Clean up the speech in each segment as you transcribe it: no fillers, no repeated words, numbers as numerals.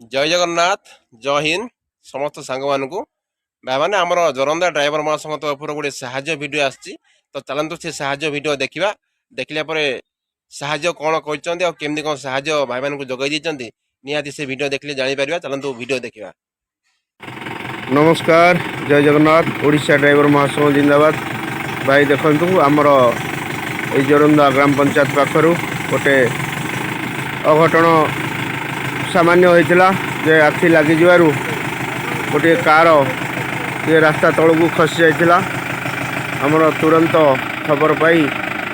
जय जगन्नाथ जय हिंद समस्त सांग मानू भाई मैंने आमर जोरंदा ड्राइवर महासंघ तरफ गोटे साहाଯ୍य वीडियो आसी तो चलतु से साहाଯ୍य वीडियो देखा देखला साहाଯ୍य कौन कहते केमती कौन साहाଯ୍य भाई मान जगई निहाती से वीडियो देखले जापर चलतु वीडियो देखा। नमस्कार जय जगन्नाथ ओडिशा ड्राइवर महासंघ जिंदाबाद। भाई देखु आमर ये जोरंदा ग्राम पंचायत पाखर गोटे अघटन सामान्य होता जे आखि लगी गोटे कार ये रास्ता तौक खसी जाता आमर तुरंत खबर पाई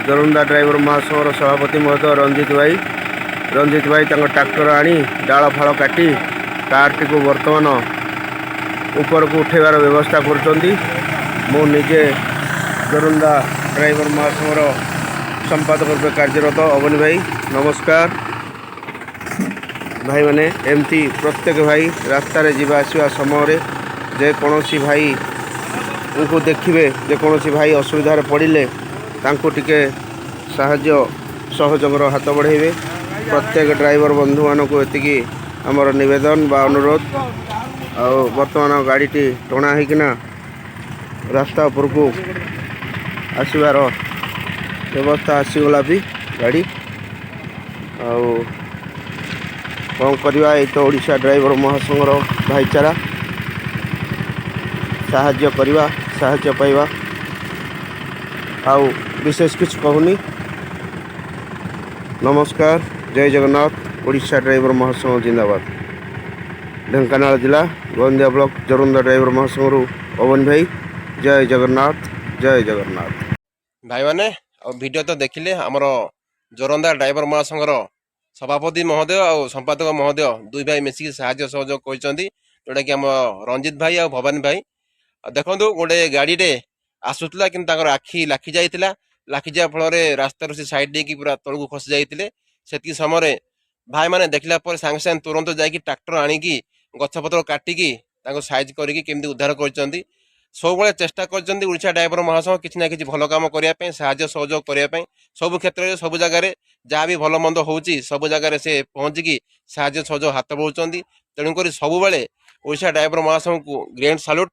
जोरंदा ड्राइवर महासंघर सभापति महोदय रंजित भाई ट्रैक्टर आनी डाल फाड़ काटी कारटी को बर्तमान ऊपर को उठेबार व्यवस्था करजे जोरंदा ड्राइवर महासंघर संपादक रूप कार्यरत अवनी भाई नमस्कार। भाई मैंने एमती प्रत्येक भाई रास्तार जावा आसवा समय जेकोसी भाई उनको देखिए जेकोसी भाई असुविधार पड़े टिके साहाय्य सहयोगर हाथ बढ़े प्रत्येक ड्राइवर बंधु मानक एति आमर नवेदन बा अनुरोध आ बर्तमान गाड़ी टणा होना रास्ता उपर को आसबार व्यवस्था आसीगला भी गाड़ी कौन करवा ये तो ओडिशा ड्राइवर महासंघर भाईचारा साहाय्य करवा साहाय्य पाइबा आउ विशेष किछ कहूनी। नमस्कार जय जगन्नाथ ओडिशा ड्राइवर महासंघ जिंदाबाद। ढेंकानाल जिला गोंदिया ब्लॉक जोरंदा ड्राइवर महासंघ अवन भाई जय जगन्नाथ जय जगन्नाथ। भाई मैंने वीडियो तो देखिले आमर जोरंदा ड्राइवर महासंघर सभापति महोदय और संपादक महोदय दुई भाई मिसिक साहाय्य सहयोग कर जोटा कि आम रंजित भाई और भवानी भाई देखो गोटे गाड़ी रे आसुला कि आखि लाखी जाइला लाखी जा फल रास्तार से साइड देकी पूरा तलू खसी जाते से समय भाई मैंने देखला सागे सागे तुरंत जाकि ट्रैक्टर आनिकी गछपत्र काटिकी साइज करके उद्धार कर सब चेष्टा करशा ड्राइवर महासंघ किसी ना कि भल कम करने साहाय्य सहयोग करने सब क्षेत्र में सब जगह जहाँ भी भल मंद हो सब जगह से पहुँचिकी साहाय्य सहयोग हाथ बढ़ाऊँ तेणुक सब ओडिशा ड्राइवर महासंघ को ग्रेट साल्यूट